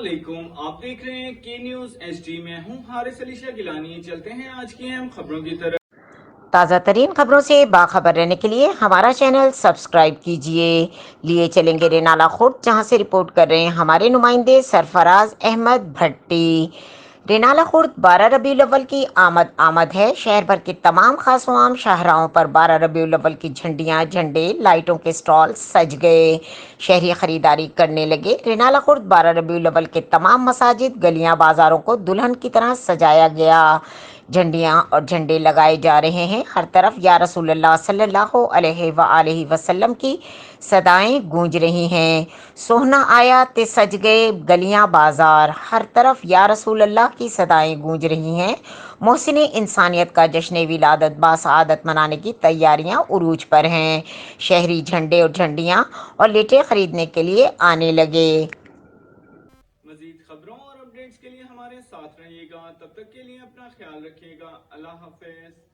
अस्सलामुअलैकुम, आप देख रहे हैं के न्यूज़ एचडी में हूं हारिस अली शाह गिलानी। चलते हैं आज की अहम खबरों की तरफ। ताज़ा तरीन खबरों से बाखबर रहने के लिए हमारा चैनल सब्सक्राइब कीजिए। लिए चलेंगे रेनाला खुर्द, जहां से रिपोर्ट कर रहे हैं हमारे नुमाइंदे सरफराज अहमद भट्टी। रेनाला खुर्द 12 रबीउल अव्वल की आमद है। शहर भर के तमाम खासवाम शाहराहों पर 12 रबीउल अव्वल की झंडियां, झंडे, लाइटों के स्टॉल सज गए। शहरी खरीदारी करने लगे। रेनाला खुर्द 12 रबीउल अव्वल के तमाम मसाजिद, गलियां, बाजारों को दुल्हन की तरह सजाया गया। झंडियां और झंडे लगाए जा रहे हैं। हर तरफ या रसूलुल्लाह सल्लल्लाहु अलैहि वसल्लम की सदाएं गूंज रही हैं। सोहना आया ते सज गए गलियां बाजार, हर तरफ या रसूलुल्लाह की सदाएं गूंज रही हैं। मोहसिन इंसानियत का जश्न विलादत बासआदत मनाने की तैयारियां उरूज पर हैं। शहरी झंडे और झंडियां और लेटें खरीदने के लिए आने लगे। मजीद खबरों और अपडेट्स के लिए हमारे साथ रहिएगा। तब तक के लिए अपना ख्याल रखिएगा। अल्लाह हाफिज।